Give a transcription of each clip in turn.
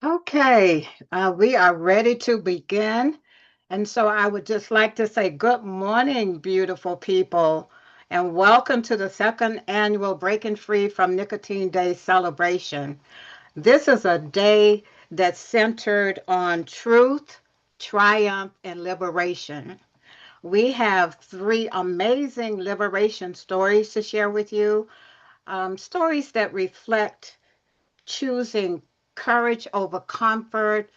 Okay, we are ready to begin. And so I would just like to say good morning, beautiful people, and welcome to the second annual Breaking Free from Nicotine Day celebration. This is a day that's centered on truth, triumph, and liberation. We have three amazing liberation stories to share with you, stories that reflect choosing courage over comfort,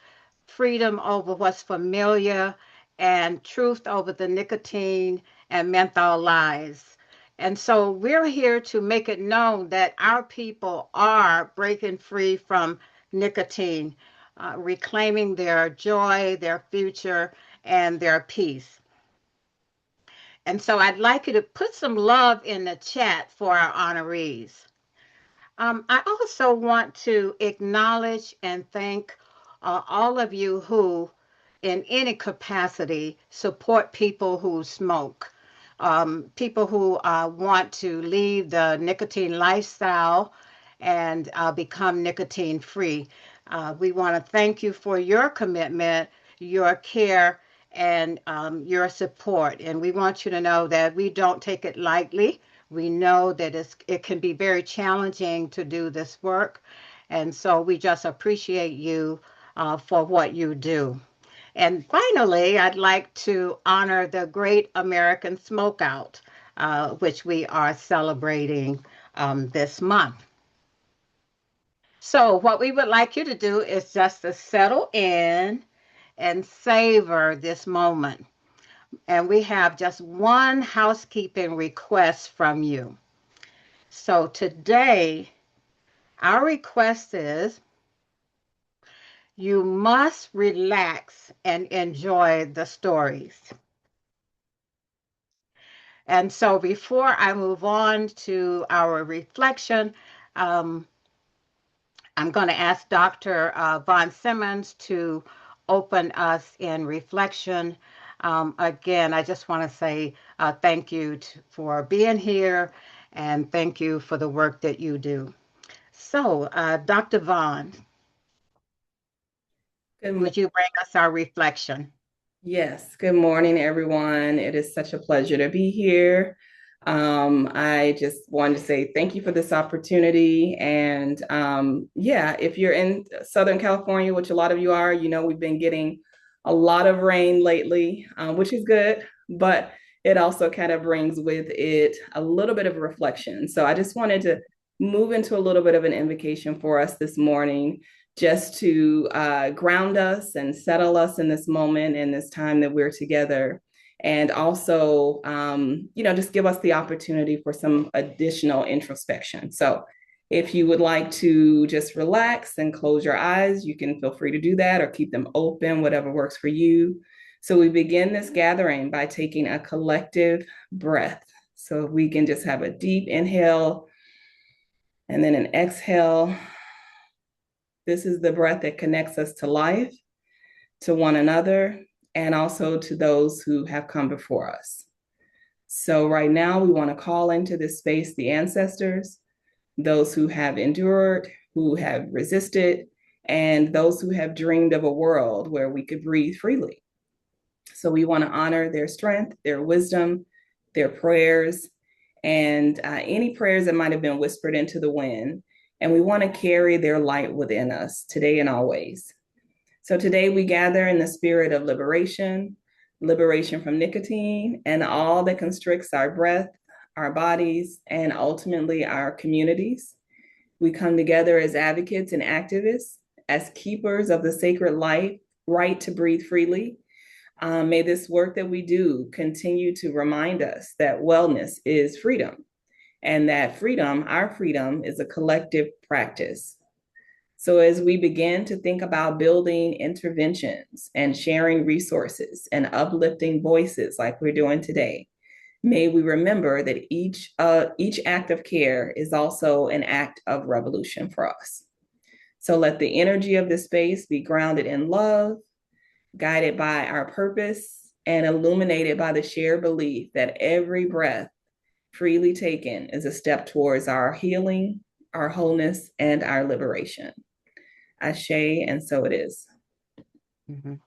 freedom over what's familiar, and truth over the nicotine and menthol lies. And so we're here to make it known that our people are breaking free from nicotine, reclaiming their joy, their future, and their peace. And so I'd like you to put some love in the chat for our honorees. I also want to acknowledge and thank all of you who, in any capacity, support people who smoke, people who want to leave the nicotine lifestyle and become nicotine free. We want to thank you for your commitment, your care, and your support. And we want you to know that we don't take it lightly. We know that it can be very challenging to do this work. And so we just appreciate you for what you do. And finally, I'd like to honor the Great American Smokeout, which we are celebrating this month. So, what we would like you to do is just to settle in and savor this moment. And we have just one housekeeping request from you. So, today, our request is you must relax and enjoy the stories. And so before I move on to our reflection, um, I'm going to ask Dr. Von Simmons to open us in reflection. Again, I just want to say thank you for being here and thank you for the work that you do. So, Dr. Vaughn, Good mo- would you bring us our reflection? yes, good morning, everyone. It is such a pleasure to be here. I just wanted to say thank you for this opportunity. And yeah, if you're in Southern California, which a lot of you are, you know, we've been getting a lot of rain lately, which is good, but it also kind of brings with it a little bit of reflection. So I just wanted to move into a little bit of an invocation for us this morning just to ground us and settle us in this moment and this time that we're together. And also, just give us the opportunity for some additional introspection. So, if you would like to just relax and close your eyes, you can feel free to do that or keep them open, whatever works for you. So, we begin this gathering by taking a collective breath. So, we can just have a deep inhale and then an exhale. This is the breath that connects us to life, to one another, and also to those who have come before us. So, right now, we want to call into this space the ancestors, those who have endured, who have resisted, and those who have dreamed of a world where we could breathe freely. So, we want to honor their strength, their wisdom, their prayers, and any prayers that might have been whispered into the wind. And we want to carry their light within us today and always. So today we gather in the spirit of liberation, liberation from nicotine and all that constricts our breath, our bodies, and ultimately our communities. We come together as advocates and activists, as keepers of the sacred life, right to breathe freely. May this work that we do continue to remind us that wellness is freedom and that freedom, our freedom, is a collective practice. So, as we begin to think about building interventions and sharing resources and uplifting voices like we're doing today, may we remember that each act of care is also an act of revolution for us. So, let the energy of this space be grounded in love, guided by our purpose, and illuminated by the shared belief that every breath freely taken is a step towards our healing, our wholeness, and our liberation. Ashe, and so it is. Mhm.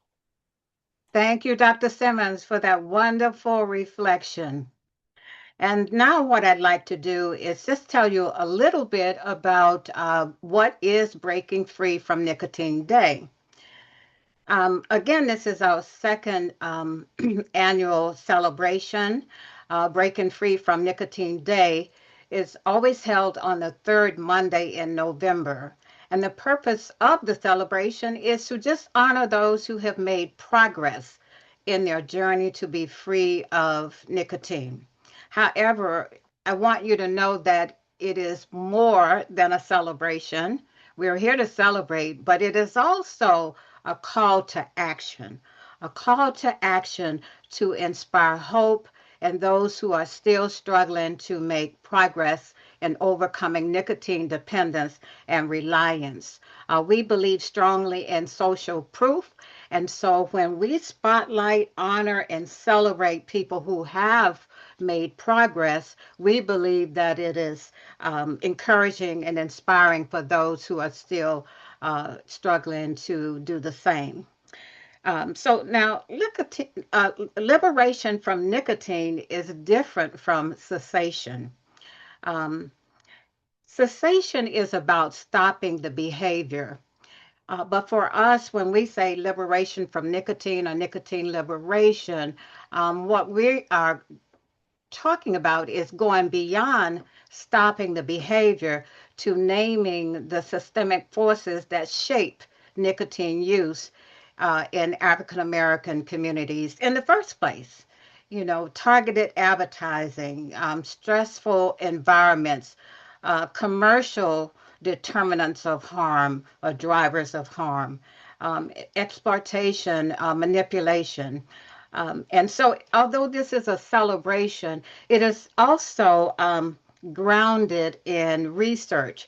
Thank you, Dr. Simmons, for that wonderful reflection. And now, what I'd like to do is just tell you a little bit about what is Breaking Free from Nicotine Day. Again, this is our second annual celebration. Breaking Free from Nicotine Day is always held on the third Monday in November. And the purpose of the celebration is to just honor those who have made progress in their journey to be free of nicotine. However, I want you to know that it is more than a celebration. We're here to celebrate, but it is also a call to action to inspire hope and those who are still struggling to make progress in overcoming nicotine dependence and reliance. We believe strongly in social proof, and so when we spotlight, honor, and celebrate people who have made progress, we believe that it is encouraging and inspiring for those who are still struggling to do the same. So now, liberation from nicotine is different from cessation. Um, Cessation is about stopping the behavior. But for us, when we say liberation from nicotine or nicotine liberation, what we are talking about is going beyond stopping the behavior to naming the systemic forces that shape nicotine use in African American communities in the first place. You know, targeted advertising, stressful environments, commercial determinants of harm or drivers of harm, exploitation, manipulation. And so, although this is a celebration, it is also grounded in research.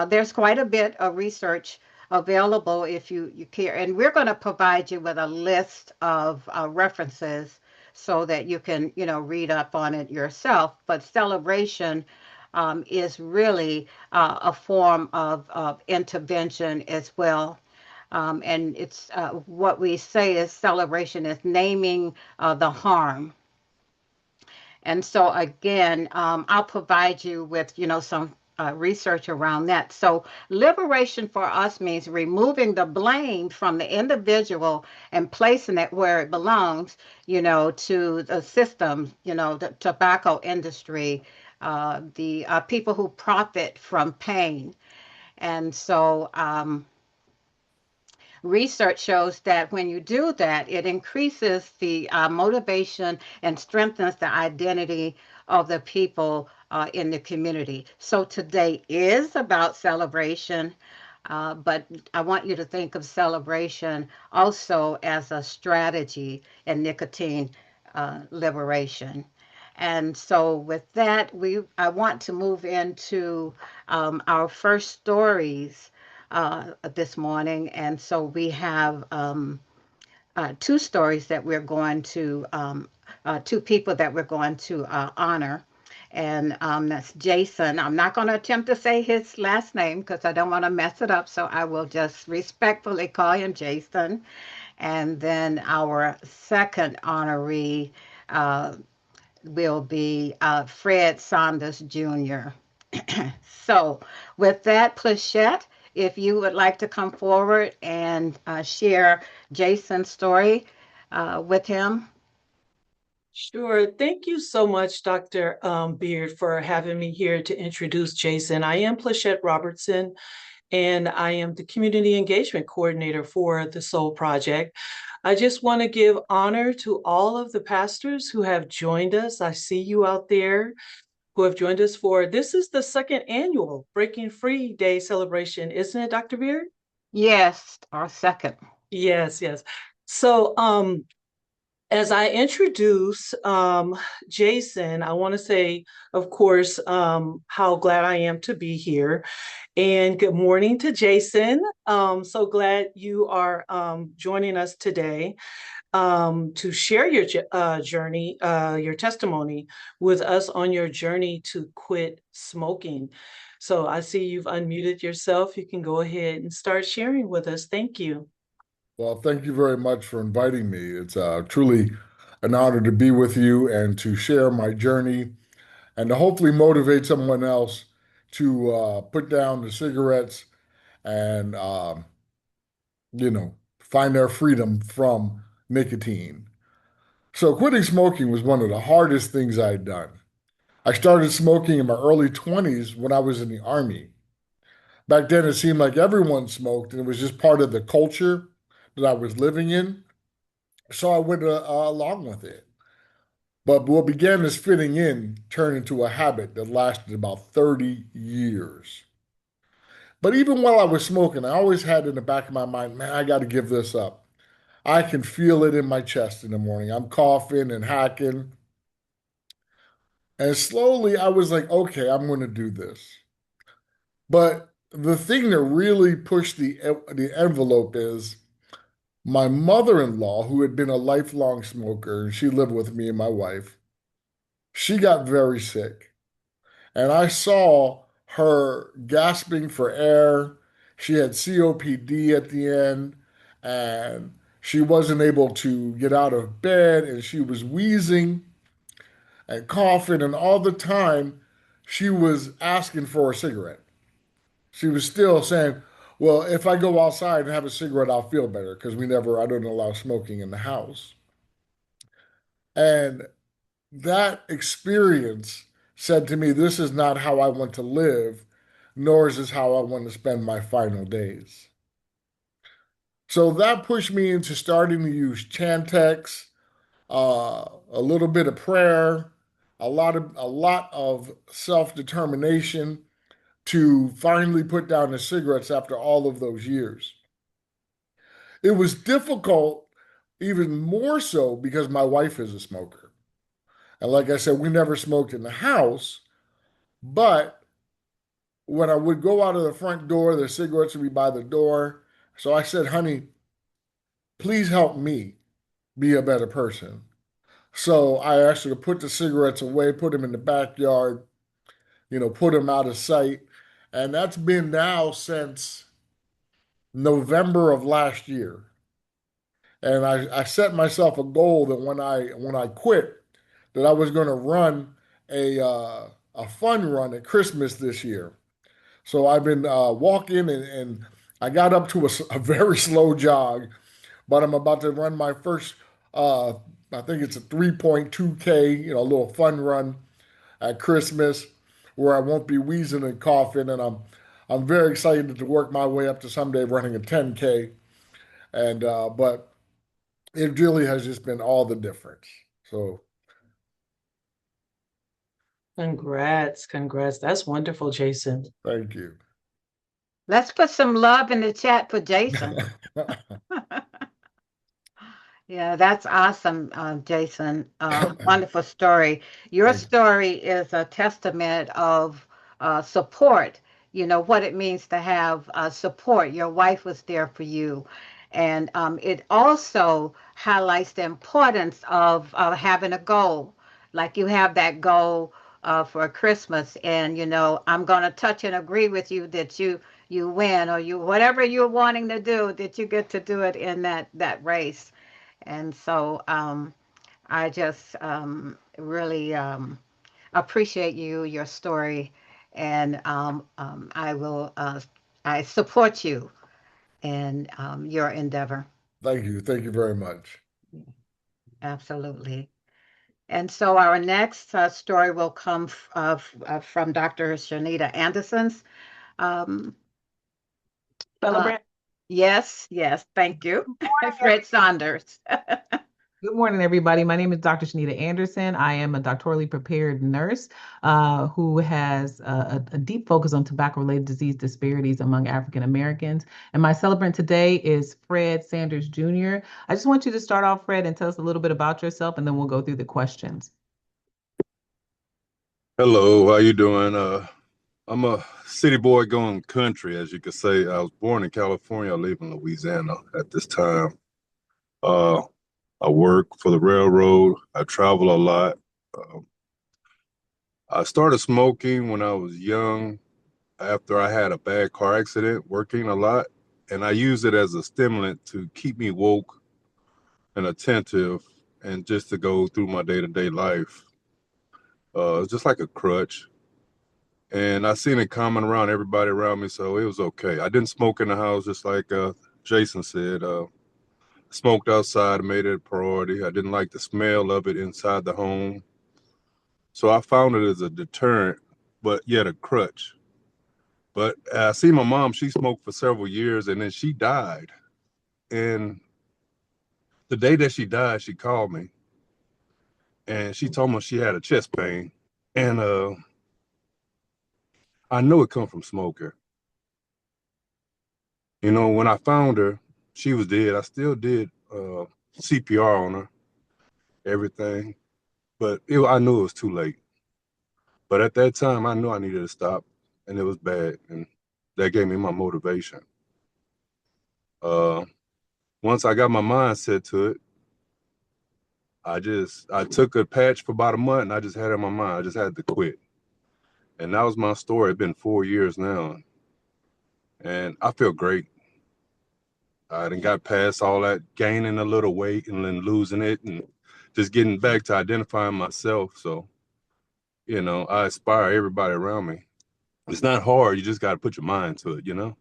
There's quite a bit of research available if you care, and we're going to provide you with a list of references so that you can, read up on it yourself. But celebration is really a form of intervention as well. And it's what we say is celebration is naming the harm. And so again, I'll provide you with, some research around that. So liberation for us means removing the blame from the individual and placing it where it belongs, to the system, the tobacco industry, the people who profit from pain. And so, research shows that when you do that, it increases the motivation and strengthens the identity of the people in the community. So today is about celebration, but I want you to think of celebration also as a strategy in nicotine liberation. And so with that, I want to move into our first stories this morning. And so we have two stories that we're going to, two people that we're going to honor. And that's Jason. I'm not going to attempt to say his last name because I don't want to mess it up. So I will just respectfully call him Jason. And then our second honoree will be Fred Saunders Jr. So, with that, Plachette, if you would like to come forward and share Jason's story with him. Sure. Thank you so much, Dr. Beard, for having me here to introduce Jason. I am Plachette Robertson, and I am the Community Engagement Coordinator for the Soul Project. I just want to give honor to all of the pastors who have joined us. I see you out there who have joined us for, this is the second annual Breaking Free Day celebration, isn't it, Dr. Beard? Yes, our second. Yes, yes. So, as I introduce Jason, I want to say, of course, how glad I am to be here. And good morning to Jason. So glad you are joining us today to share your journey, your testimony with us on your journey to quit smoking. So I see you've unmuted yourself. You can go ahead and start sharing with us. Thank you. Well, thank you very much for inviting me. It's truly an honor to be with you and to share my journey and to hopefully motivate someone else to put down the cigarettes and, find their freedom from nicotine. So, quitting smoking was one of the hardest things I'd done. I started smoking in my early 20s when I was in the Army. Back then, it seemed like everyone smoked, and it was just part of the culture that I was living in. So I went along with it. But what began as fitting in turned into a habit that lasted about 30 years. But even while I was smoking, I always had in the back of my mind, man, I got to give this up. I can feel it in my chest in the morning. I'm coughing and hacking. And slowly I was like, okay, I'm going to do this. But the thing that really pushed the envelope is my mother-in-law, who had been a lifelong smoker, and she lived with me and my wife, she got very sick. And I saw her gasping for air. She had COPD at the end, and she wasn't able to get out of bed, and she was wheezing and coughing, and all the time she was asking for a cigarette. She was still saying, well, if I go outside and have a cigarette, I'll feel better because I don't allow smoking in the house. And that experience said to me, this is not how I want to live, nor is this how I want to spend my final days. So that pushed me into starting to use Chantix, a little bit of prayer, a lot of self-determination to finally put down the cigarettes after all of those years. It was difficult, even more so because my wife is a smoker. And like I said, we never smoked in the house, but when I would go out of the front door, the cigarettes would be by the door. So I said, honey, please help me be a better person. So I actually put the cigarettes away, put them in the backyard, put them out of sight. And that's been now since November of last year. And I set myself a goal that when I quit, that I was going to run a fun run at Christmas this year. So I've been walking and I got up to a very slow jog, but I'm about to run my first, uh, I think it's a 3.2K, a little fun run at Christmas where I won't be wheezing and coughing. And I'm very excited to work my way up to someday running a 10K. But it really has just been all the difference. So Congrats. Congrats. That's wonderful, Jason. thank you. Let's put some love in the chat for Jason. Yeah, that's awesome, Jason. Wonderful story. Your Thank you. story is a testament of support, what it means to have support. Your wife was there for you. And it also highlights the importance of having a goal. Like you have that goal for Christmas, and I'm going to touch and agree with you that you win, or you whatever you're wanting to do, that you get to do it in that race. And so I just really appreciate your story, and I support you in your endeavor. Thank you. Thank you very much. Absolutely. And so our next story will come from Dr. Shanita Anderson's. Um, uh, Celebrant. yes, yes, thank you. Fred Saunders. Good morning, everybody. My name is Dr. Shanita Anderson. I am a doctorally prepared nurse who has a deep focus on tobacco-related disease disparities among African Americans. And my celebrant today is Fred Sanders Jr. I just want you to start off, Fred, and tell us a little bit about yourself, and then we'll go through the questions. Hello, how you doing? I'm a city boy going country, as you could say. I was born in California. I live in Louisiana at this time. Uh, I work for the railroad. I travel a lot. I started smoking when I was young. after I had a bad car accident working a lot, and I use it as a stimulant to keep me woke and attentive and just to go through my day-to-day life. Just like a crutch. And I seen it common around everybody around me, so it was okay. I didn't smoke in the house, just like Jason said. Smoked outside, made it a priority. I didn't like the smell of it inside the home. So I found it as a deterrent, but yet a crutch. But I see my mom, she smoked for several years and then she died. And the day that she died, she called me and she told me she had a chest pain. And I know it come from smoking. You know, when I found her, she was dead. I still did CPR on her, everything. But I knew it was too late. But at that time, I knew I needed to stop, and it was bad. And that gave me my motivation. Uh, Once I got my mind set to it, I took a patch for about a month, and I just had it in my mind. I just had to quit. And that was my story. It's been 4 years now, and I feel great. I done got past all that gaining a little weight and then losing it and just getting back to identifying myself. So, you know, I inspire everybody around me. It's not hard. You just got to put your mind to it, you know?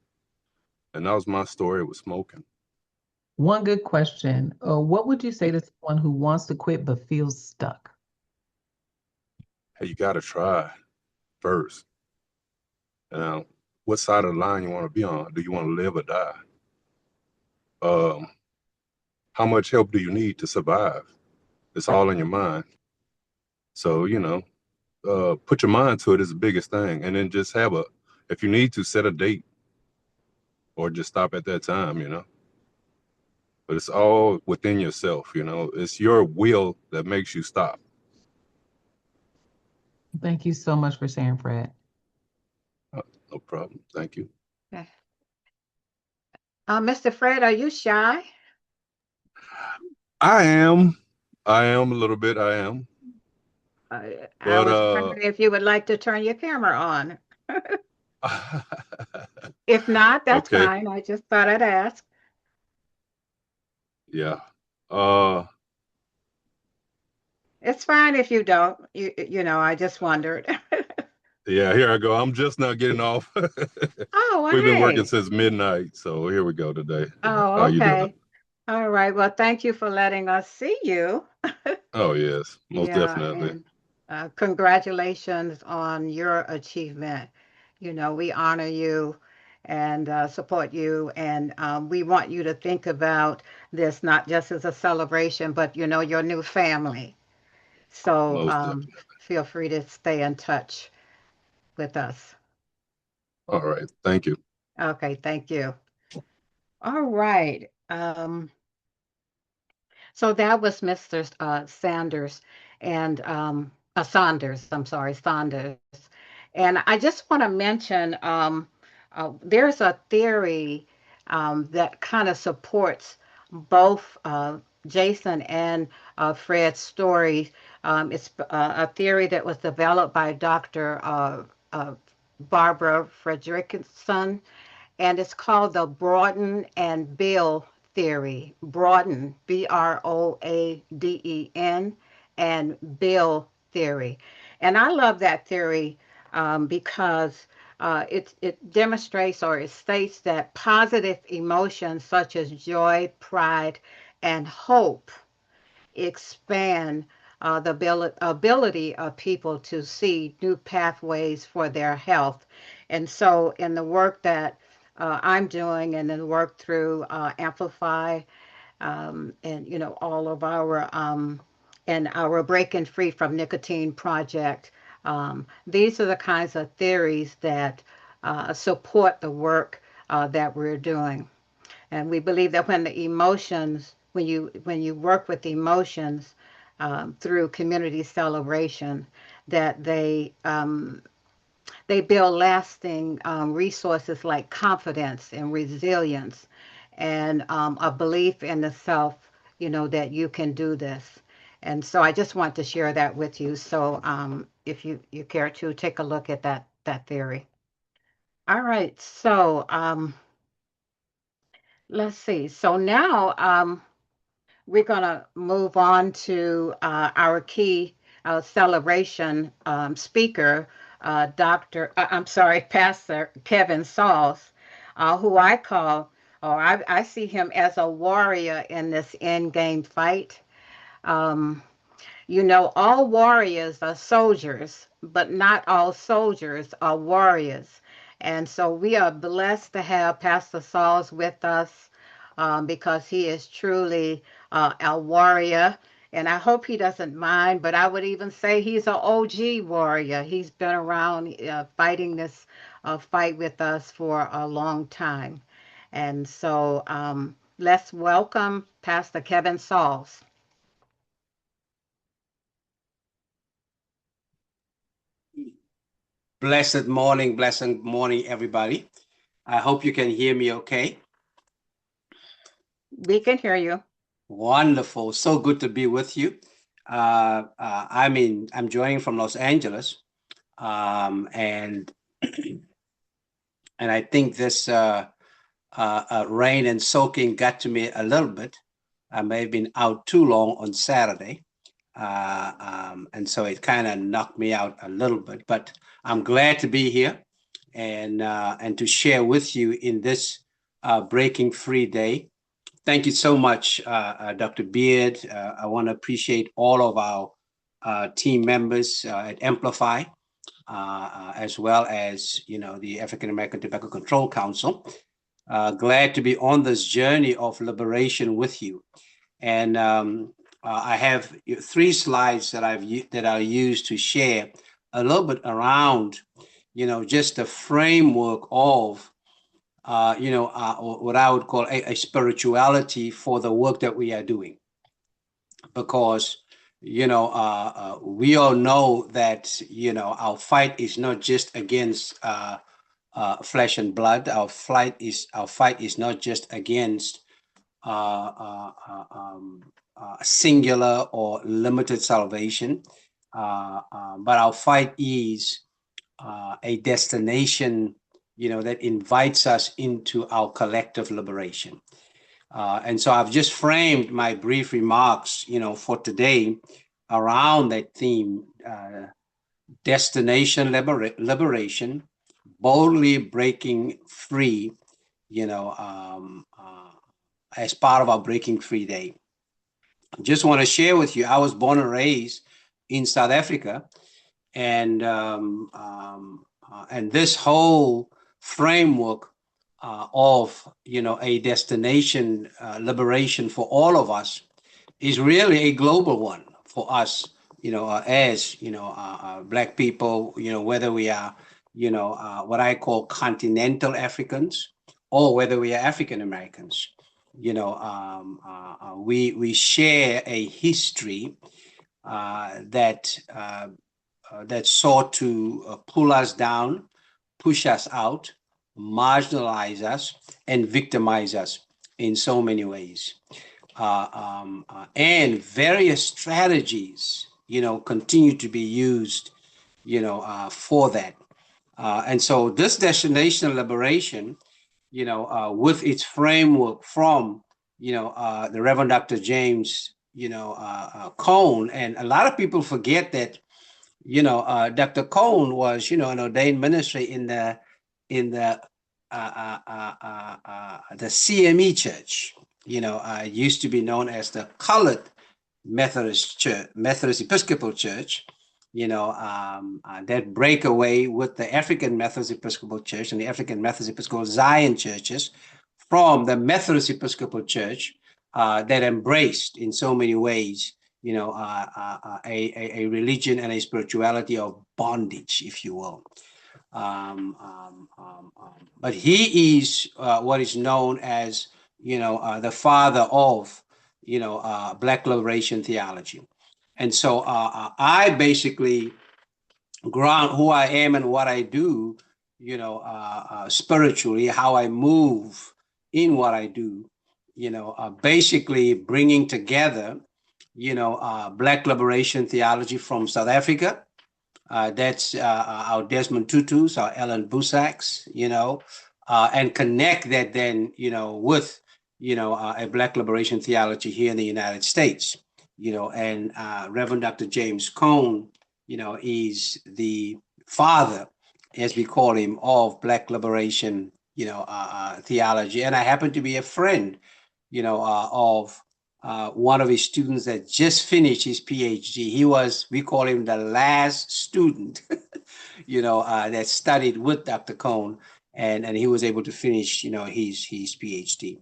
And that was my story with smoking. One good question. What would you say to someone who wants to quit but feels stuck? Hey, you got to try first. Now, what side of the line you want to be on? Do you want to live or die? Um, how much help do you need to survive? It's all in your mind. So, you know, put your mind to it is the biggest thing. And then just if you need to, set a date or just stop at that time, you know. But it's all within yourself, you know. It's your will that makes you stop. Thank you so much for sharing, Fred. No problem. Thank you. Okay. Mr. Fred, are you shy? I am. I am a little bit. I am. I But was wondering if you would like to turn your camera on. If not, that's okay. fine. I just thought I'd ask. Yeah. Uh It's fine if you don't. You know, I just wondered. yeah, here I go. I'm just now getting off. Oh, well, We've been working hey. since midnight, so here we go today. Oh, How you doing? okay. All right. Well, thank you for letting us see you. Oh yes, most Yeah, definitely. and congratulations on your achievement. You know, we honor you and support you, and we want you to think about this not just as a celebration, but you know, your new family. So Most definitely. feel free to stay in touch with us. All right. Thank you. Okay, thank you. All right. So that was Mr. Sanders and Saunders. I'm sorry, Saunders. And I just want to mention there's a theory that kind of supports both Jason and Fred's story. It's a theory that was developed by Dr. Barbara Fredrickson, and it's called the Broaden and Bill theory. Broaden, Broaden, and Bill theory. And I love that theory because it demonstrates or it states that positive emotions such as joy, pride, and hope expand the ability of people to see new pathways for their health. And so, in the work that I'm doing and in the work through Amplify and you know all of our and our Breaking Free from Nicotine project, these are the kinds of theories that support the work that we're doing. And we believe that when the emotions, when you work with emotions through community celebration, that they build lasting resources like confidence and resilience and a belief in the self, you know, that you can do this. And so I just want to share that with you. So if you care to take a look at that theory. All right. So let's see. So now we're going to move on to our key celebration speaker, I'm sorry, Pastor Kevin Sauls, who I call, or I see him as a warrior in this end game fight. Um, you know, all warriors are soldiers, but not all soldiers are warriors. And so we are blessed to have Pastor Sauls with us because he is truly a warrior. And I hope he doesn't mind, but I would even say he's an OG warrior. He's been around fighting this fight with us for a long time. And so let's welcome Pastor Kevin Sauls. Blessed morning, everybody. I hope you can hear me okay. We can hear you. Wonderful. So good to be with you. I'm joining from Los Angeles. And I think this rain and soaking got to me a little bit. I may have been out too long on Saturday. And so it kind of knocked me out a little bit, but I'm glad to be here and to share with you in this Breaking Free Day. Thank you so much, Dr. Beard. I want to appreciate all of our team members at Amplify, as well as, the African American Tobacco Control Council. Glad to be on this journey of liberation with you. And I have 3 slides that I'll use to share a little bit around, just the framework of, what I would call a spirituality for the work that we are doing. Because, we all know that, our fight is not just against flesh and blood. Our fight is not just against singular or limited salvation, but our fight is a destination, that invites us into our collective liberation. And so I've just framed my brief remarks, for today around that theme, destination liberation, boldly breaking free, as part of our Breaking Free Day. Just want to share with you, I was born and raised in South Africa, and this whole framework of, a destination liberation for all of us is really a global one for us, as, Black people, whether we are, what I call continental Africans or whether we are African Americans. We share a history that sought to pull us down, push us out, marginalize us, and victimize us in so many ways. And various strategies, continue to be used, for that. And so this destination liberation, with its framework from, the Reverend Dr. James, Cone. And a lot of people forget that, Dr. Cone was, an ordained ministry in the CME church, used to be known as the Colored Methodist Church, Methodist Episcopal Church, that break away with the African Methodist Episcopal Church and the African Methodist Episcopal Zion churches from the Methodist Episcopal Church that embraced in so many ways, a religion and a spirituality of bondage, if you will. But he is what is known as, the father of, Black liberation theology. And so I basically ground who I am and what I do, spiritually, how I move in what I do, basically bringing together, Black liberation theology from South Africa, That's our Desmond Tutus, our Ellen Busacks, and connect that then, with, a Black liberation theology here in the United States, and Reverend Dr. James Cone, is the father, as we call him, of Black liberation, theology. And I happen to be a friend, of one of his students that just finished his PhD. We call him the last student, that studied with Dr. Cone, and he was able to finish, his PhD.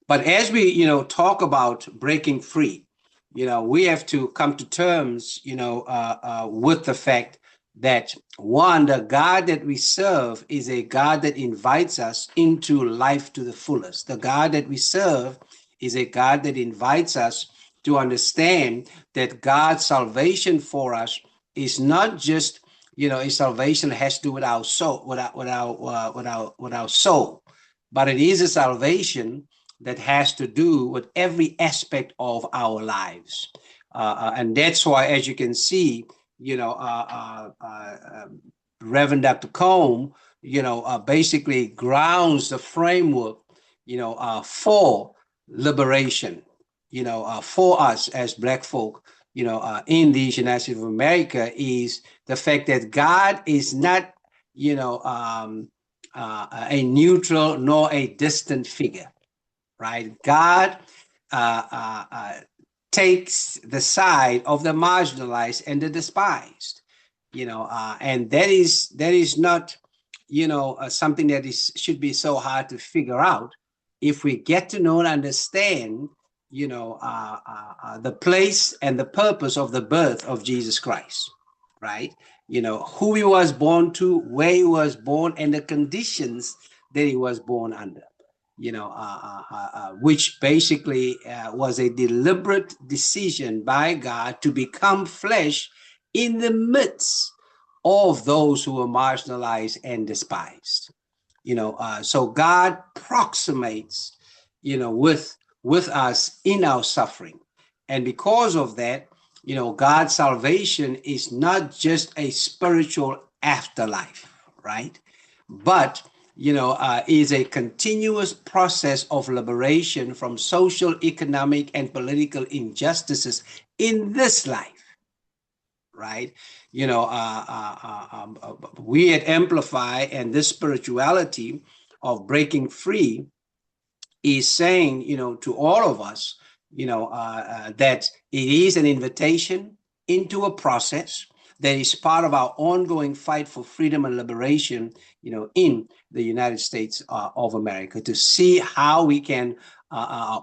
But as we, talk about breaking free, we have to come to terms, with the fact that, one, the God that we serve is a God that invites us into life to the fullest. The God that we serve is a God that invites us to understand that God's salvation for us is not just, a salvation that has to do with our soul, with our soul, but it is a salvation that has to do with every aspect of our lives. And that's why, as you can see, Reverend Dr. Combe, basically grounds the framework, for liberation, for us as Black folk, in these United States of America, is the fact that God is not, a neutral nor a distant figure, right? God takes the side of the marginalized and the despised, and that is not, something that should be so hard to figure out if we get to know and understand, the place and the purpose of the birth of Jesus Christ, right? Who he was born to, where he was born, and the conditions that he was born under. Which basically was a deliberate decision by God to become flesh in the midst of those who were marginalized and despised. So God proximates, with us in our suffering. And because of that, God's salvation is not just a spiritual afterlife, right? But is a continuous process of liberation from social, economic, and political injustices in this life, right? We at Amplify, and this spirituality of breaking free is saying, to all of us, that it is an invitation into a process that is part of our ongoing fight for freedom and liberation, in the United States of America, to see how we can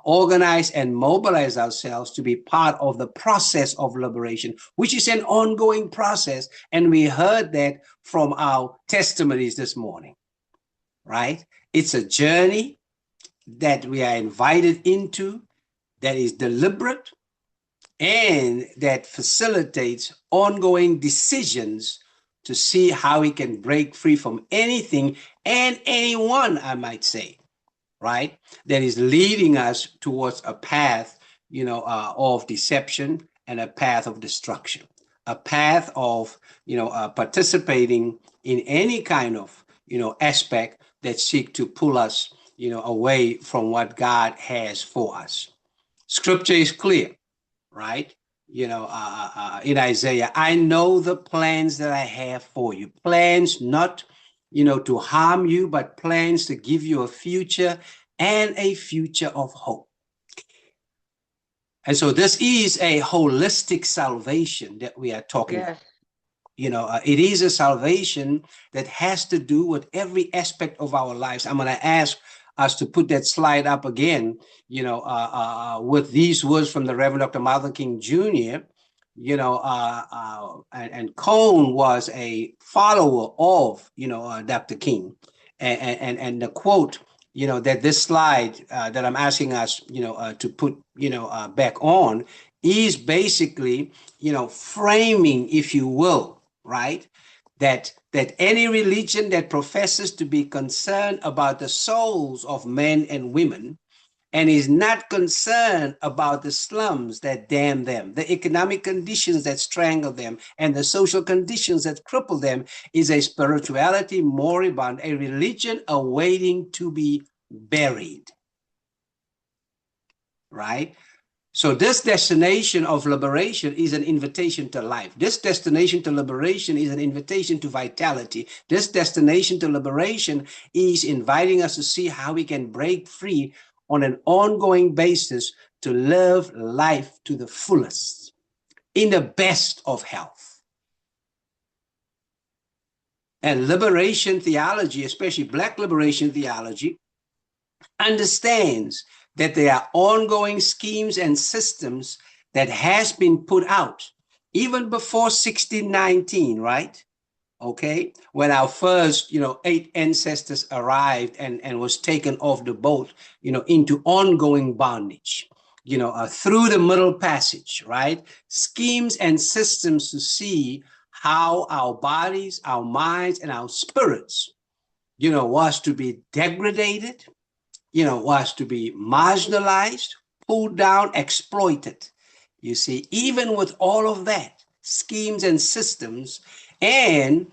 organize and mobilize ourselves to be part of the process of liberation, which is an ongoing process. And we heard that from our testimonies this morning, right? It's a journey that we are invited into, that is deliberate, and that facilitates ongoing decisions to see how we can break free from anything and anyone, I might say, right, that is leading us towards a path, of deception and a path of destruction, a path of, participating in any kind of, aspect that seek to pull us, away from what God has for us. Scripture is clear, right? In Isaiah, I know the plans that I have for you, plans not, to harm you, but plans to give you a future and a future of hope. And so this is a holistic salvation that we are talking about. It is a salvation that has to do with every aspect of our lives. I'm going to ask us to put that slide up again, with these words from the Reverend Dr. Martin King Jr., and Cone was a follower of, Dr. King. And the quote, that this slide that I'm asking us, to put, back on is basically, framing, if you will, right? That any religion that professes to be concerned about the souls of men and women and is not concerned about the slums that damn them, the economic conditions that strangle them, and the social conditions that cripple them, is a spirituality moribund, a religion awaiting to be buried. Right? So this destination of liberation is an invitation to life. This destination to liberation is an invitation to vitality. This destination to liberation is inviting us to see how we can break free on an ongoing basis to live life to the fullest, in the best of health. And liberation theology, especially Black liberation theology, understands that there are ongoing schemes and systems that has been put out even before 1619, right? Okay, when our first, 8 ancestors arrived and was taken off the boat, into ongoing bondage, through the Middle Passage, right? Schemes and systems to see how our bodies, our minds, and our spirits, was to be degraded, was to be marginalized, pulled down, exploited. You see, even with all of that, schemes and systems, and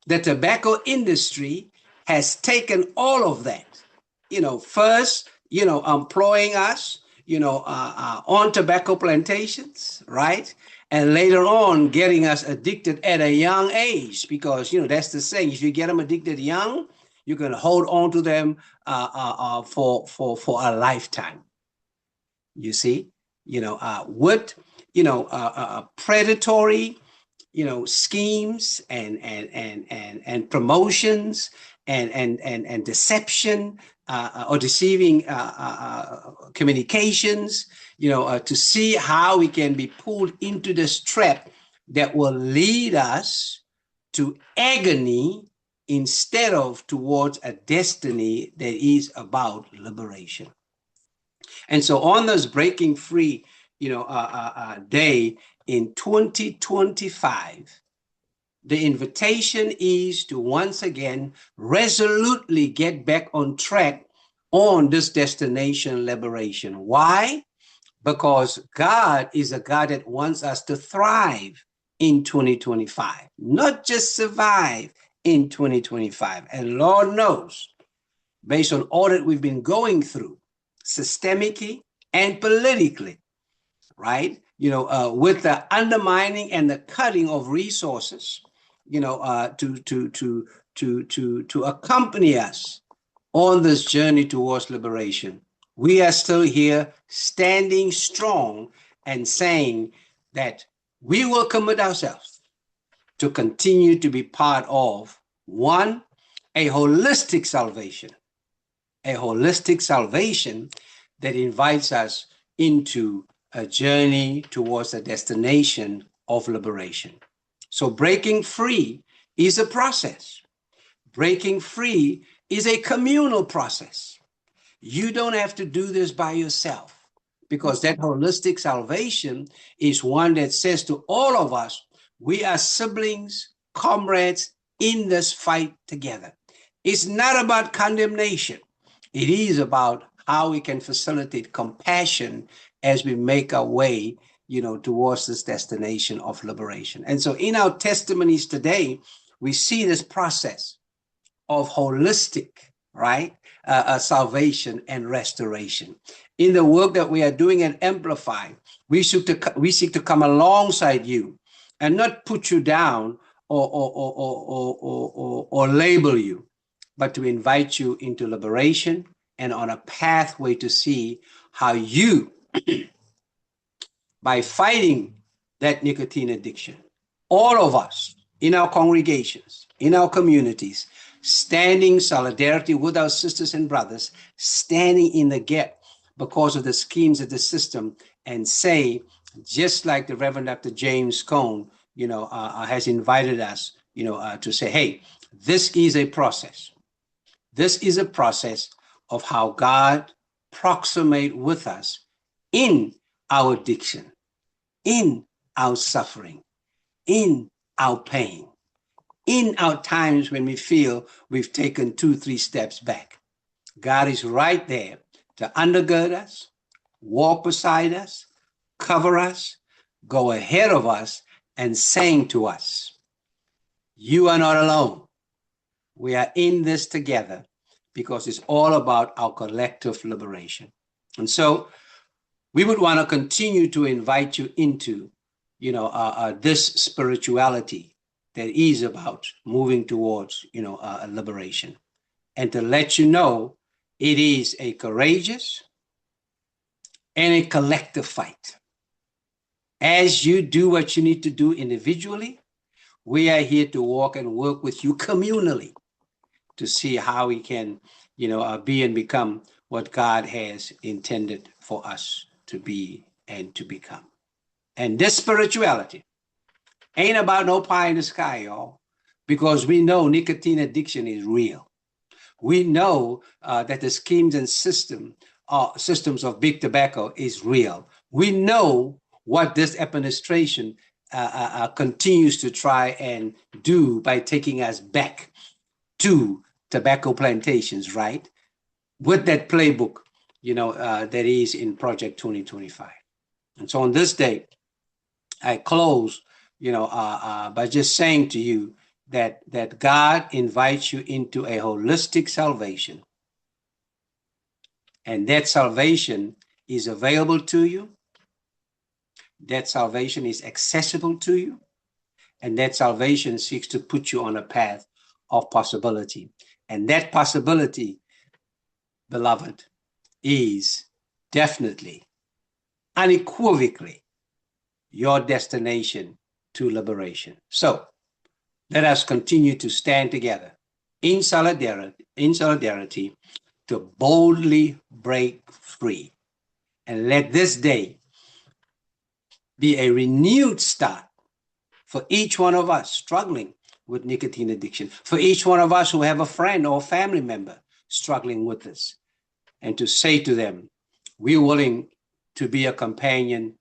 the tobacco industry has taken all of that, first, employing us, on tobacco plantations, right? And later on, getting us addicted at a young age, because, that's the saying, if you get them addicted young, you can hold on to them for a lifetime. You see, with predatory, schemes and promotions and deception or deceiving communications, to see how we can be pulled into this trap that will lead us to agony instead of towards a destiny that is about liberation. And so on this breaking free, day in 2025, the invitation is to once again resolutely get back on track on this destination liberation. Why? Because God is a God that wants us to thrive in 2025, not just survive in 2025. And Lord knows, based on all that we've been going through, systemically and politically, right? With the undermining and the cutting of resources, to accompany us on this journey towards liberation. We are still here standing strong and saying that we will commit ourselves to continue to be part of, one, a holistic salvation that invites us into a journey towards a destination of liberation. So breaking free is a process. Breaking free is a communal process. You don't have to do this by yourself, because that holistic salvation is one that says to all of us, we are siblings, comrades in this fight together. It's not about condemnation. It is about how we can facilitate compassion as we make our way, towards this destination of liberation. And so in our testimonies today, we see this process of holistic, right, salvation and restoration. In the work that we are doing at Amplify, we seek to come alongside you and not put you down or label you, but to invite you into liberation and on a pathway to see how you, by fighting that nicotine addiction, all of us in our congregations, in our communities, standing solidarity with our sisters and brothers, standing in the gap because of the schemes of the system, and say, just like the Reverend Dr. James Cone, has invited us, to say, hey, this is a process. This is a process of how God proximate with us in our addiction, in our suffering, in our pain, in our times when we feel we've taken 2-3 steps back. God is right there to undergird us, walk beside us, cover us, go ahead of us, and saying to us, you are not alone. We are in this together because it's all about our collective liberation. And so we would want to continue to invite you into, this spirituality that is about moving towards, liberation, and to let you know it is a courageous and a collective fight. As you do what you need to do individually, we are here to walk and work with you communally to see how we can, be and become what God has intended for us to be and to become. And this spirituality ain't about no pie in the sky, y'all, because we know nicotine addiction is real. We know that the schemes and systems of big tobacco is real. We know what this administration continues to try and do by taking us back to tobacco plantations, right? With that playbook, that is in Project 2025. And so on this day, I close, by just saying to you that God invites you into a holistic salvation. And that salvation is available to you. That salvation is accessible to you. And that salvation seeks to put you on a path of possibility. And that possibility, beloved, is definitely, unequivocally, your destination to liberation. So let us continue to stand together in solidarity to boldly break free. And let this day be a renewed start for each one of us struggling with nicotine addiction, for each one of us who have a friend or family member struggling with this, and to say to them, we're willing to be a companion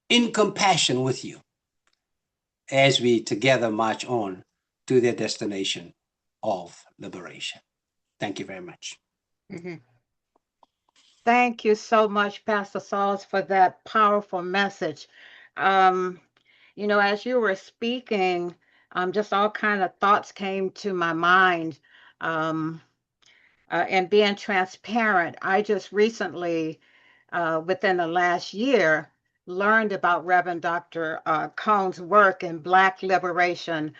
in compassion with you as we together march on to their destination of liberation. Thank you very much. Mm-hmm. Thank you so much, Pastor Sauls, for that powerful message. As you were speaking, just all kind of thoughts came to my mind. And being transparent, I just recently, within the last year, learned about Reverend Dr. Cone's work in Black liberation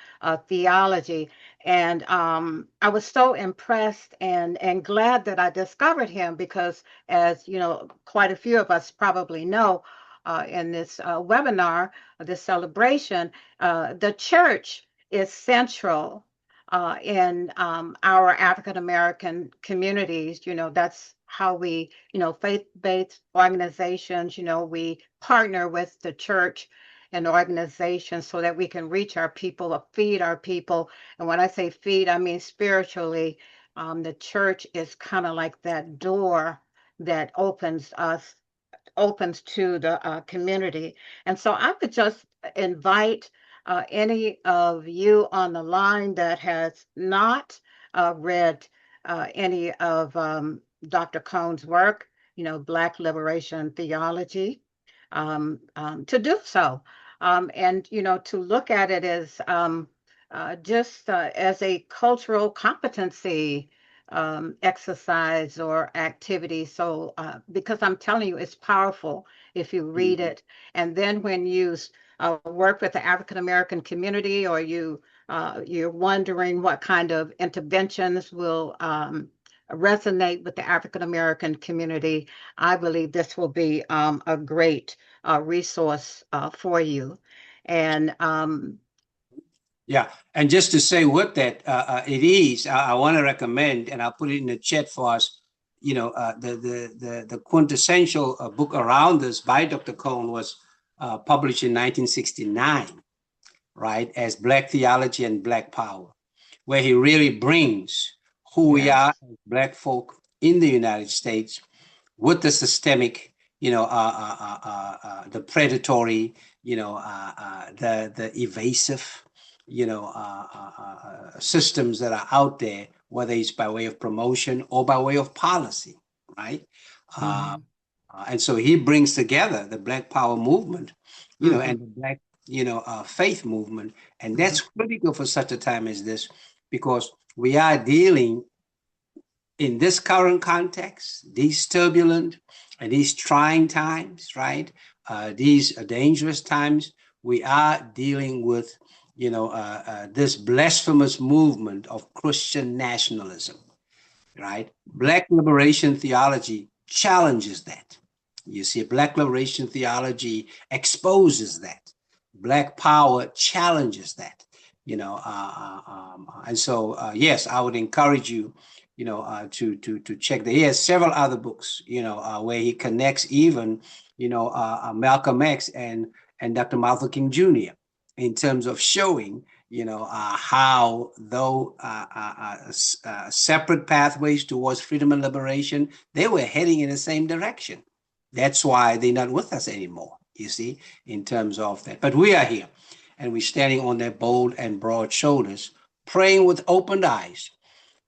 theology. And I was so impressed and glad that I discovered him because, as you know, quite a few of us probably know, in this webinar, this celebration, the church is central in our African American communities. That's how we, faith-based organizations, we partner with the church and organizations so that we can reach our people or feed our people. And when I say feed, I mean spiritually. The church is kind of like that door that opens to the community. And so I would just invite any of you on the line that has not read any of Dr. Cone's work, Black Liberation Theology, to do so. And, to look at it as just as a cultural competency exercise or activity. So, because I'm telling you, it's powerful if you read it. And then when you work with the African American community, or you're wondering what kind of interventions will resonate with the African American community, I believe this will be a great resource for you. And yeah, and just to say what that it is, I want to recommend, and I'll put it in the chat for us. The quintessential book around this by Dr. Cone was published in 1969, right, as Black Theology and Black Power, where he really brings who we are as Black folk in the United States with the systemic, the predatory, the evasive, systems that are out there, whether it's by way of promotion or by way of policy, right? Mhm. And so he brings together the Black Power movement, Mhm. and the Black, faith movement. And that's critical for such a time as this, because we are dealing in this current context, these turbulent and these trying times, right? These dangerous times, we are dealing with, this blasphemous movement of Christian nationalism, right? Black liberation theology challenges that. You see, Black liberation theology exposes that. Black power challenges that. And so yes, I would encourage you, to check. He has several other books, where he connects even, Malcolm X and Dr. Martin Luther King Jr. in terms of showing, how though separate pathways towards freedom and liberation, they were heading in the same direction. That's why they're not with us anymore, you see, in terms of that. But we are here, and we're standing on their bold and broad shoulders, praying with opened eyes,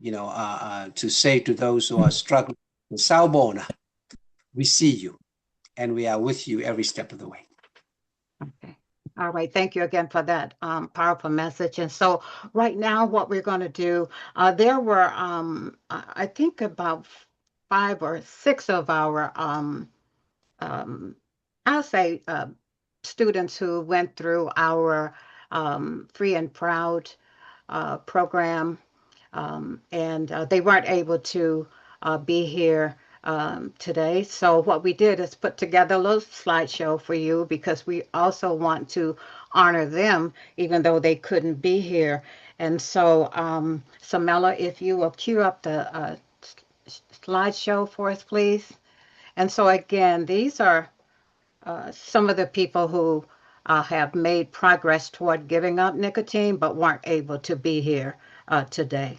to say to those who are struggling, Sawubona, we see you, and we are with you every step of the way. Okay. All right. Thank you again for that powerful message. And so, right now, what we're going to do, there were, I think, about 5 or 6 of our, um, I'll say, students who went through our Free and Proud program, and they weren't able to be here today. So what we did is put together a little slideshow for you because we also want to honor them, even though they couldn't be here. And so, Samela, if you will cue up the slideshow for us, please. And so again, these are some of the people who have made progress toward giving up nicotine but weren't able to be here today.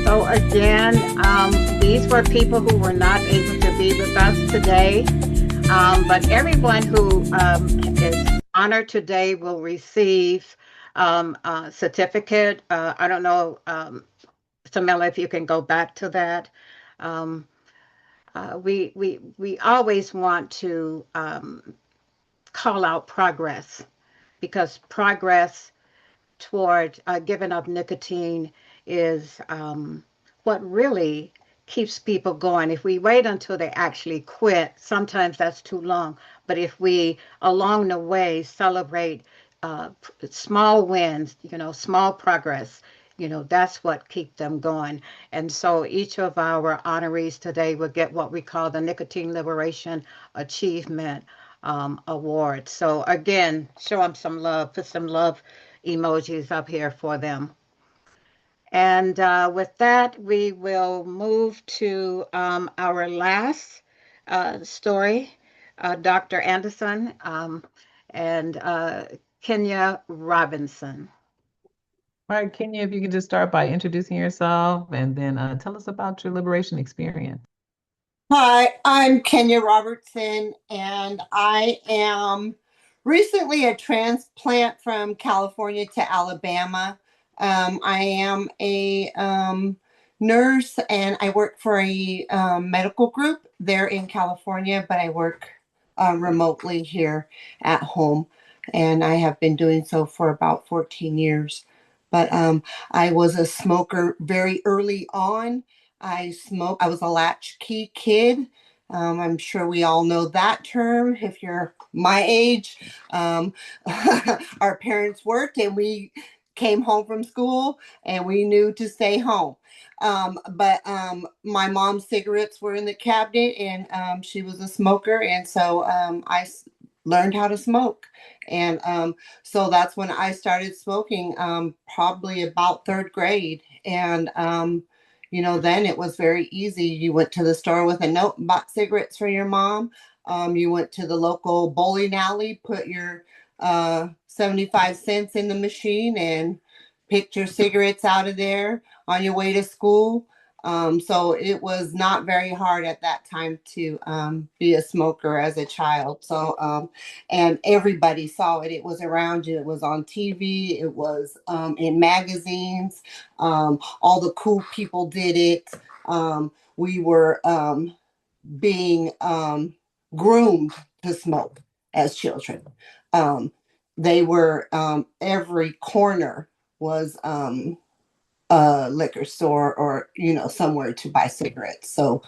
So again, these were people who were not able to be with us today, but everyone who is honored today will receive a certificate. I don't know, Samela, if you can go back to that. Um, we always want to call out progress because progress toward giving up nicotine is what really keeps people going. If we wait until they actually quit, sometimes that's too long. But if we, along the way, celebrate small wins, small progress, that's what keeps them going. And so each of our honorees today will get what we call the Nicotine Liberation Achievement Award. So again, show them some love, put some love emojis up here for them. And with that, we will move to our last story, Dr. Anderson and Kenya Robinson. All right, Kenya, if you could just start by introducing yourself and then tell us about your liberation experience. Hi, I'm Kenya Robertson, and I am recently a transplant from California to Alabama. I am a nurse, and I work for a medical group there in California, but I work remotely here at home, and I have been doing so for about 14 years. But I was a smoker very early on. I was a latchkey kid. I'm sure we all know that term if you're my age. Our parents worked and we came home from school and we knew to stay home. But my mom's cigarettes were in the cabinet, and she was a smoker, and so learned how to smoke. And so that's when I started smoking, probably about third grade. And then it was very easy. You went to the store with a note and bought cigarettes for your mom. You went to the local bowling alley, put your 75 cents in the machine, and picked your cigarettes out of there on your way to school. So it was not very hard at that time to be a smoker as a child. So, and everybody saw it. It was around you. It was on TV. It was in magazines. All the cool people did it. We were being groomed to smoke as children. They were every corner was a liquor store or somewhere to buy cigarettes. So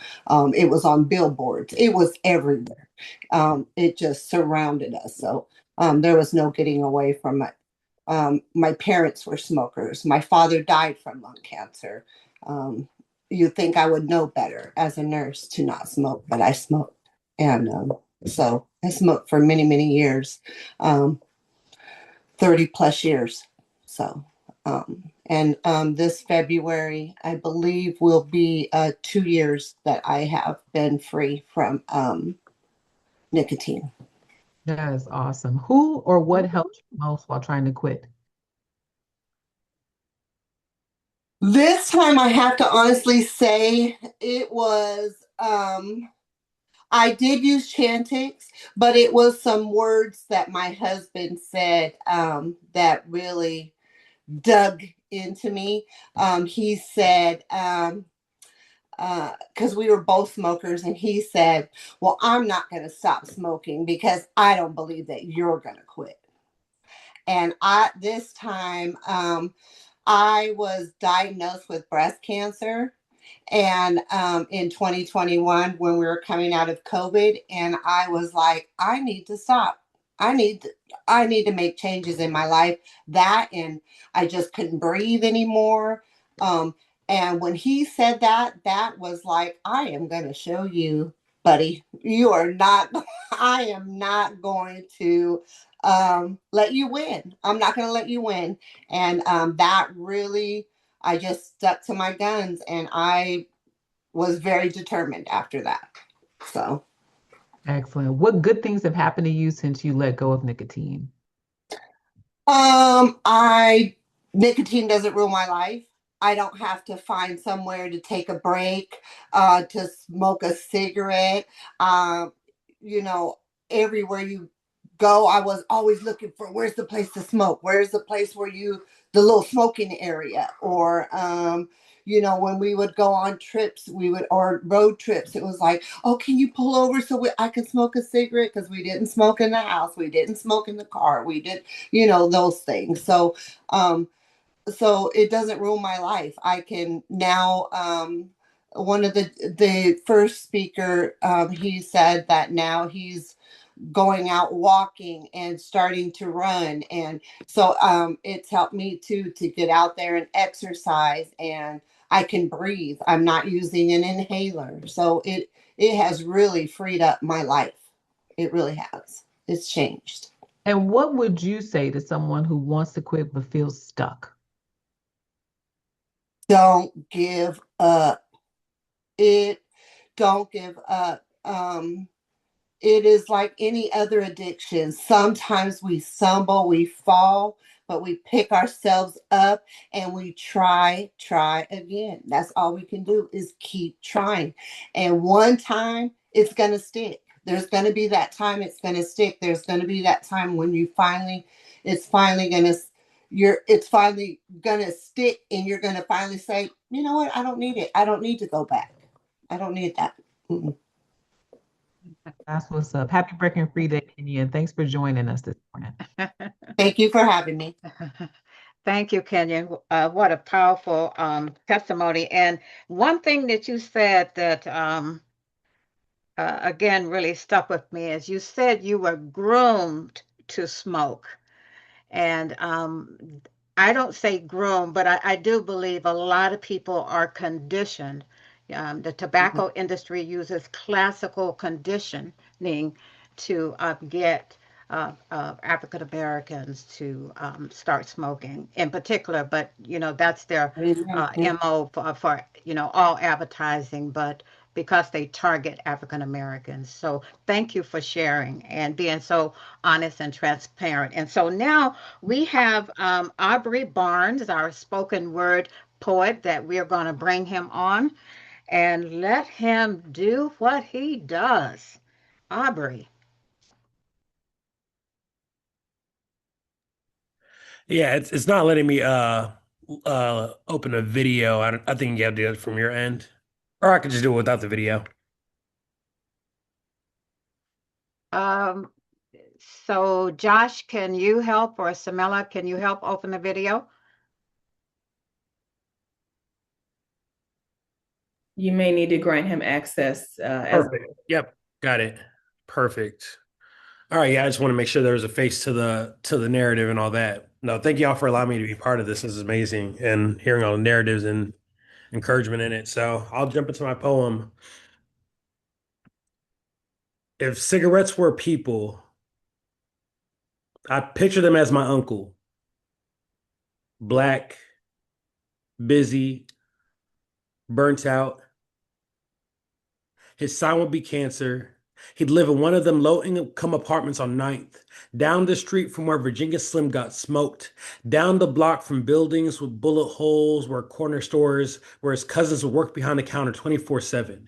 it was on billboards. It was everywhere. It just surrounded us. So there was no getting away from it. My parents were smokers. My father died from lung cancer. You'd think I would know better as a nurse to not smoke, but I smoked. And so I smoked for many, many years, 30 plus years. So, and this February, I believe, will be 2 years that I have been free from nicotine. That is awesome. Who or what helped you most while trying to quit? This time I have to honestly say it was, I did use Chantix, but it was some words that my husband said that really dug into me. He said, because we were both smokers, and he said, well, I'm not going to stop smoking because I don't believe that you're going to quit. And this time, I was diagnosed with breast cancer, and in 2021 when we were coming out of COVID, and I was like, I need to stop. I need to make changes in my life. That, and I just couldn't breathe anymore. And when he said that, that was like, I am going to show you, buddy. You are not. I am not going to let you win. I'm not going to let you win. And that really, I just stuck to my guns, and I was very determined after that. So. Excellent. What good things have happened to you since you let go of nicotine? Nicotine doesn't rule my life. I don't have to find somewhere to take a break, to smoke a cigarette. You know, everywhere you go, I was always looking for where's the place to smoke? Where's the place where the little smoking area? Or, when we would go on trips, or road trips, it was like, oh, can you pull over so I can smoke a cigarette? Because we didn't smoke in the house. We didn't smoke in the car. We did, those things. So, so it doesn't rule my life. I can now, one of the first speaker, he said that now he's going out walking and starting to run. And so it's helped me to get out there and exercise, and I can breathe. I'm not using an inhaler. So it has really freed up my life. It really has. It's changed. And what would you say to someone who wants to quit but feels stuck? Don't give up. Don't give up. It is like any other addiction. Sometimes we stumble, we fall, but we pick ourselves up and we try again. That's all we can do is keep trying. And one time it's going to stick. There's going to be that time it's going to stick. There's going to be that time when it's finally going to, it's finally gonna stick, and you're gonna finally say, you know what, I don't need it. I don't need to go back. I don't need that. Mm-mm. That's what's up. Happy Breaking Free Day, Kenya, and thanks for joining us this morning. Thank you for having me. Thank you, Kenya. What a powerful testimony. And one thing that you said that, again, really stuck with me is you said you were groomed to smoke. And I don't say groom, but I do believe a lot of people are conditioned. The tobacco industry uses classical conditioning to get African Americans to start smoking in particular. But, that's their MO for, all advertising, but because they target African Americans. So thank you for sharing and being so honest and transparent. And so now we have Aubrey Barnes, our spoken word poet, that we are going to bring him on and let him do what he does. Aubrey. Yeah, it's not letting me open a video. I think you have to do it from your end. Or I could just do it without the video. Um, so Josh, can you help, or Samela, can you help open the video? You may need to grant him access Perfect. Yep, got it. Perfect. All right, yeah, I just want to make sure there was a face to the narrative and all that. No, thank y'all for allowing me to be part of this. This is amazing, and hearing all the narratives and encouragement in it. So I'll jump into my poem. If cigarettes were people, I picture them as my uncle. Black, busy, burnt out. His sign would be cancer. He'd live in one of them low-income apartments on Ninth, down the street from where Virginia Slim got smoked, down the block from buildings with bullet holes where corner stores where his cousins would work behind the counter 24/7.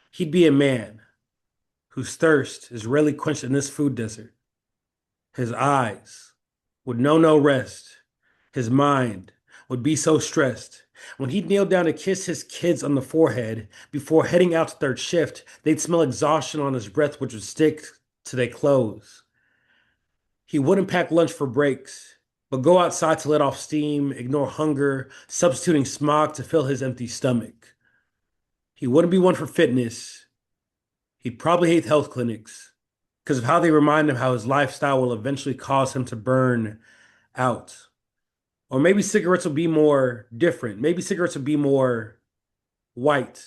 He'd be a man whose thirst is rarely quenched in this food desert. His eyes would know no rest. His mind would be so stressed. When he'd kneel down to kiss his kids on the forehead before heading out to third shift, they'd smell exhaustion on his breath, which would stick to their clothes. He wouldn't pack lunch for breaks, but go outside to let off steam, ignore hunger, substituting smog to fill his empty stomach. He wouldn't be one for fitness. He'd probably hate health clinics because of how they remind him how his lifestyle will eventually cause him to burn out. Or maybe cigarettes will be more different. Maybe cigarettes will be more white,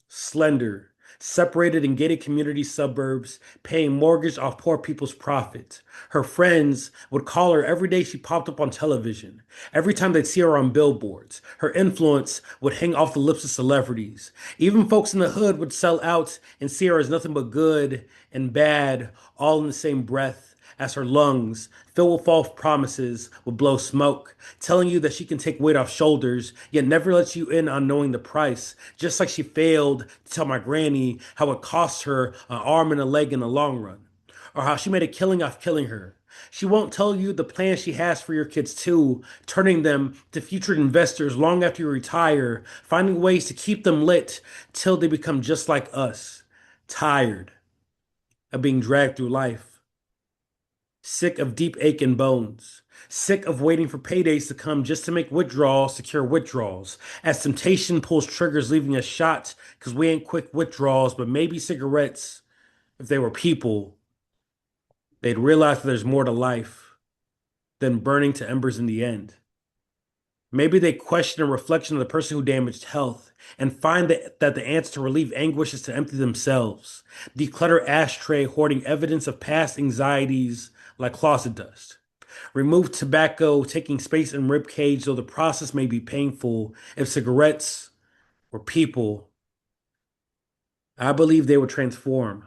slender, separated in gated community suburbs, paying mortgage off poor people's profit. Her friends would call her every day she popped up on television. Every time they'd see her on billboards, her influence would hang off the lips of celebrities. Even folks in the hood would sell out and see her as nothing but good and bad, all in the same breath. As her lungs, filled with false promises, would blow smoke, telling you that she can take weight off shoulders, yet never lets you in on knowing the price. Just like she failed to tell my granny how it cost her an arm and a leg in the long run, or how she made a killing off killing her. She won't tell you the plans she has for your kids too, turning them to future investors long after you retire, finding ways to keep them lit till they become just like us, tired of being dragged through life. Sick of deep ache in bones. Sick of waiting for paydays to come just to make withdrawals, secure withdrawals. As temptation pulls triggers, leaving us shot because we ain't quick withdrawals, but maybe cigarettes, if they were people, they'd realize that there's more to life than burning to embers in the end. Maybe they question a reflection of the person who damaged health and find that the answer to relieve anguish is to empty themselves. Declutter ashtray, hoarding evidence of past anxieties like closet dust. Remove tobacco, taking space in rib cage, though the process may be painful. If cigarettes were people, I believe they would transform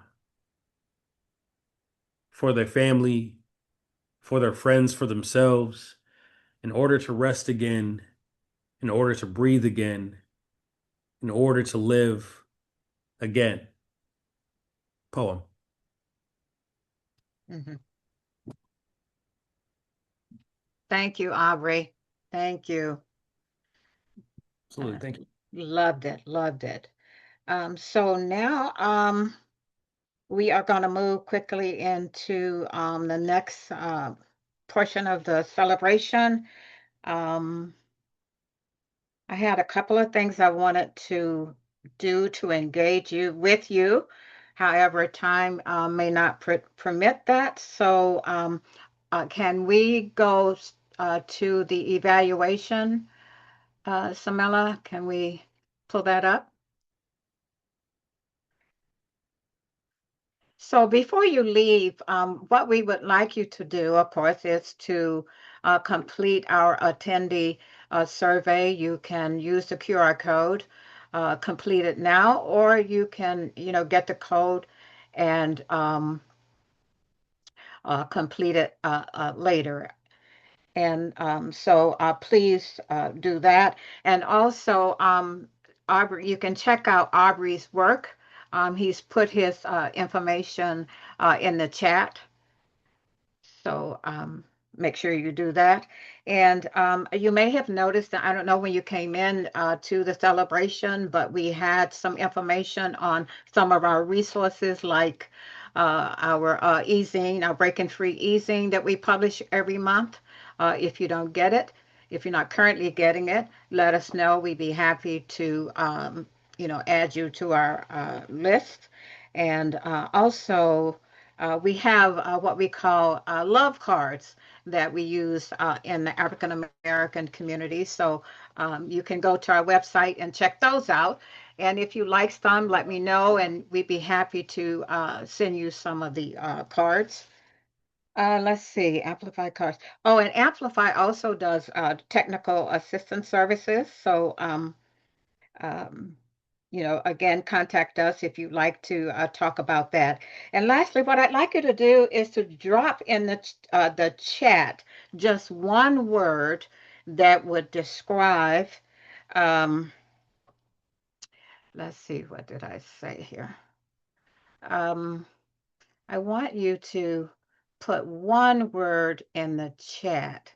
for their family, for their friends, for themselves, in order to rest again, in order to breathe again, in order to live again. Poem. Mhm. Thank you, Aubrey. Thank you. Absolutely. Thank you. Loved it. Loved it. So now we are going to move quickly into the next portion of the celebration. Um, I had a couple of things I wanted to do to engage you with you. However, time may not permit that. So, can we go to the evaluation, Samela? Can we pull that up? So before you leave, what we would like you to do, of course, is to complete our attendee survey. You can use the QR code, complete it now, or you can, get the code and complete it later. And so please do that. And also, Aubrey, you can check out Aubrey's work. He's put his information in the chat. So make sure you do that. And you may have noticed that, I don't know when you came in to the celebration, but we had some information on some of our resources like our e-zine, our Breaking Free e-zine that we publish every month. If you don't get it, if you're not currently getting it, let us know. We'd be happy to, add you to our list. And also, we have what we call love cards that we use in the African American community. So you can go to our website and check those out. And if you like some, let me know, and we'd be happy to send you some of the cards. Let's see, Amplify cards. Oh, and Amplify also does technical assistance services. So um, again, contact us if you'd like to talk about that. And lastly, what I'd like you to do is to drop in the chat just one word that would describe. Um, let's see, what did I say here? Um, I want you to put one word in the chat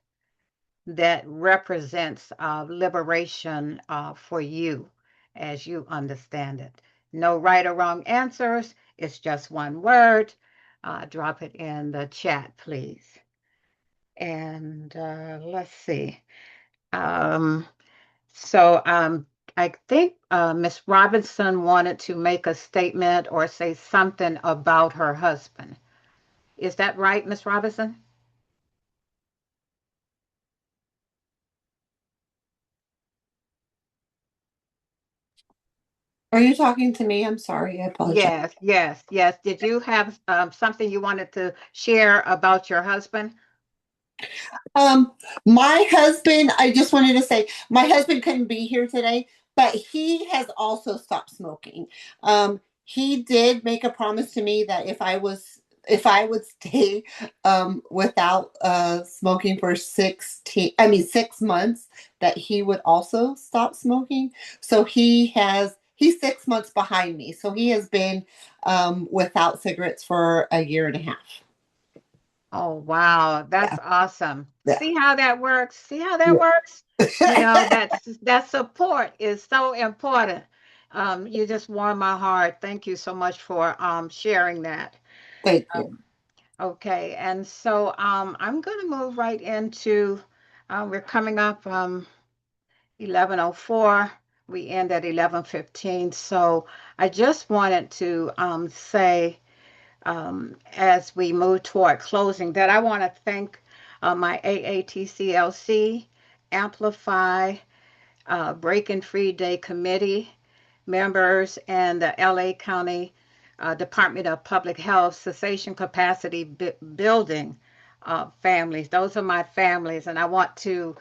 that represents liberation for you as you understand it. No right or wrong answers. It's just one word. Drop it in the chat, please. And let's see. Um, so I think Miss Robinson wanted to make a statement or say something about her husband. Is that right, Miss Robinson? Are you talking to me? I'm sorry. I apologize. Yes, yes, yes. Did you have something you wanted to share about your husband? My husband, I just wanted to say, my husband couldn't be here today, but he has also stopped smoking. He did make a promise to me that if I would stay without smoking for 6 months, that he would also stop smoking. So he's 6 months behind me. So he has been without cigarettes for a year and a half. Oh, wow. That's Yeah. awesome. Yeah. See how that works? See how that works? That support is so important. You just warm my heart. Thank you so much for sharing that. Thank you. Okay, and so I'm going to move right into, we're coming up 11:04. We end at 11:15. So I just wanted to say, as we move toward closing, that I want to thank my AATCLC, Amplify, Breaking Free Day Committee members, and the LA County Department of Public Health Cessation Capacity Building families. Those are my families, and I want to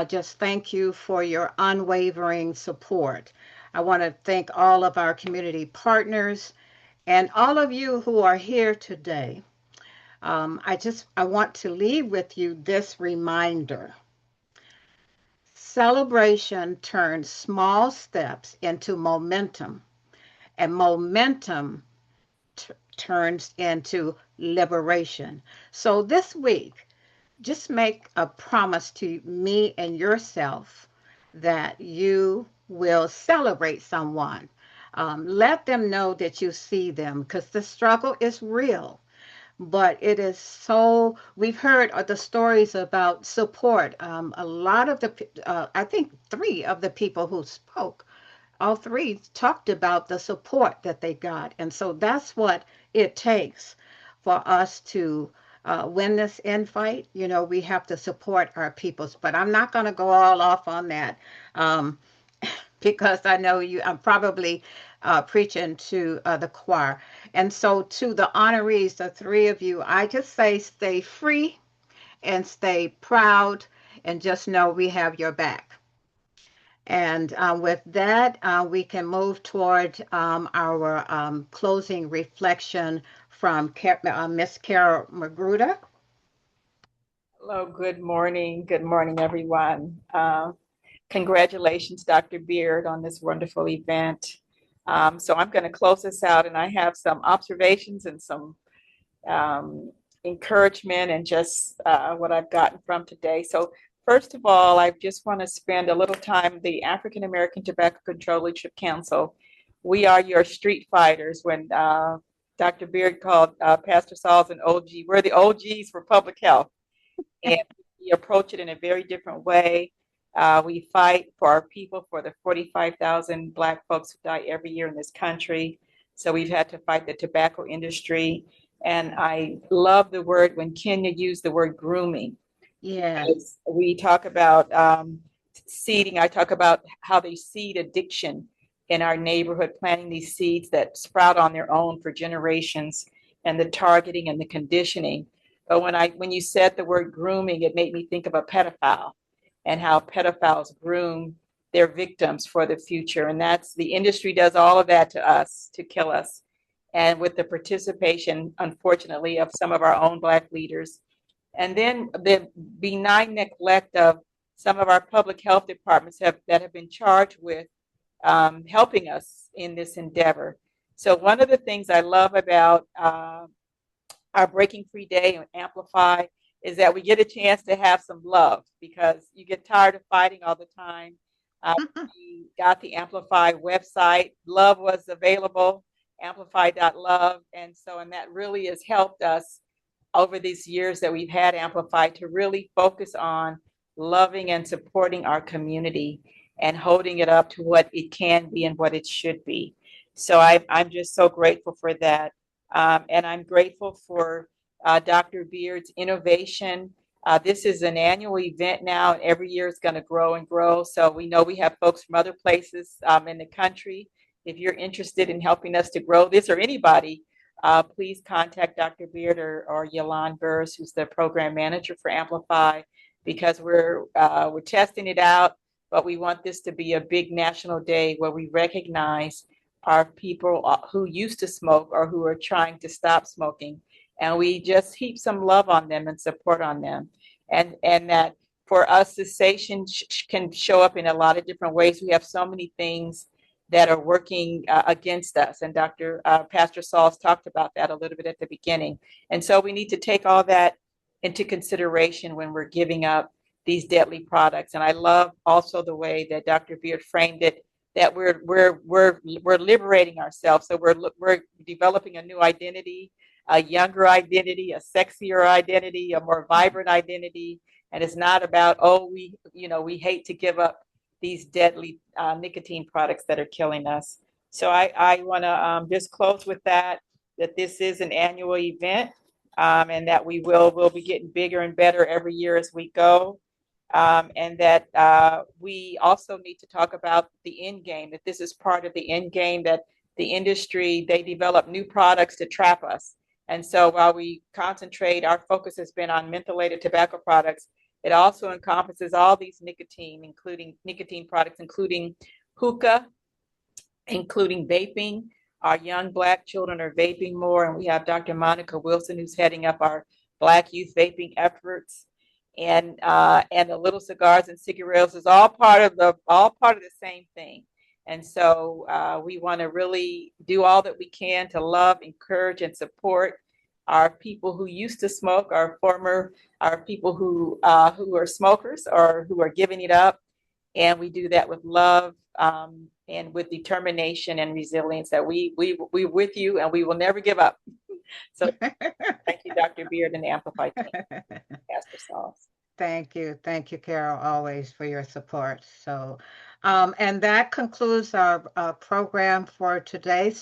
just thank you for your unwavering support. I want to thank all of our community partners and all of you who are here today. I want to leave with you this reminder. Celebration turns small steps into momentum, and momentum turns into liberation. So this week, just make a promise to me and yourself that you will celebrate someone. Let them know that you see them because the struggle is real. But it is so, we've heard the stories about support. A lot of I think three of the people who spoke, all three talked about the support that they got. And so that's what it takes for us to win this infight. You know, we have to support our peoples. But I'm not going to go all off on that um, because I know I'm probably preaching to the choir. And so, to the honorees, the three of you, I just say stay free and stay proud and just know we have your back. And with that, we can move toward our closing reflection from Miss Carol Magruder. Hello, good morning. Good morning, everyone. Congratulations, Dr. Beard, on this wonderful event. So I'm going to close this out, and I have some observations and some encouragement and just what I've gotten from today. So first of all, I just want to spend a little time, the African American Tobacco Control Leadership Council. We are your street fighters. When Dr. Beard called Pastor Sauls an OG, we're the OGs for public health. And we approach it in a very different way. We fight for our people, for the 45,000 Black folks who die every year in this country. So we've had to fight the tobacco industry. And I love the word when Kenya used the word grooming. Yeah. We talk about seeding. I talk about how they seed addiction in our neighborhood, planting these seeds that sprout on their own for generations, and the targeting and the conditioning. But when you said the word grooming, it made me think of a pedophile and how pedophiles groom their victims for the future. And the industry does all of that to us, to kill us. And with the participation, unfortunately, of some of our own Black leaders. And then the benign neglect of some of our public health departments that have been charged with helping us in this endeavor. So one of the things I love about our Breaking Free Day and Amplify is that we get a chance to have some love, because you get tired of fighting all the time. We got the Amplify website. Love was available, amplify.love. And that really has helped us over these years that we've had Amplify to really focus on loving and supporting our community and holding it up to what it can be and what it should be. So I'm just so grateful for that. And I'm grateful for Dr. Beard's innovation. This is an annual event now, and every year it's going to grow and grow. So we know we have folks from other places in the country. If you're interested in helping us to grow this, or anybody, please contact Dr. Beard or Yolande Burrs, who's the program manager for Amplify, because we're testing it out, but we want this to be a big national day where we recognize our people who used to smoke or who are trying to stop smoking. And we just heap some love on them and support on them. And that for us, cessation can show up in a lot of different ways. We have so many things that are working against us. And Pastor Sauls talked about that a little bit at the beginning. And so we need to take all that into consideration when we're giving up these deadly products. And I love also the way that Dr. Beard framed it, that we're liberating ourselves. So we're developing a new identity, a younger identity, a sexier identity, a more vibrant identity. And it's not about, we hate to give up these deadly nicotine products that are killing us. So I want to just close with that this is an annual event, and that we'll be getting bigger and better every year as we go. And that we also need to talk about the end game, that this is part of the end game, that the industry, they develop new products to trap us. And so while we concentrate, our focus has been on mentholated tobacco products, it also encompasses all these nicotine products, including hookah, including vaping. Our young Black children are vaping more, and we have Dr. Monica Wilson, who's heading up our Black youth vaping efforts. And the little cigars and cigarettes is all part of the same thing. And so we want to really do all that we can to love, encourage, and support our people who used to smoke, our people who are smokers or who are giving it up. And we do that with love and with determination and resilience that we're with you and we will never give up. So thank you, Dr. Beard and the Amplify team. Pastor Sauls. Thank you. Thank you, Carol, always for your support. So, and that concludes our program for today.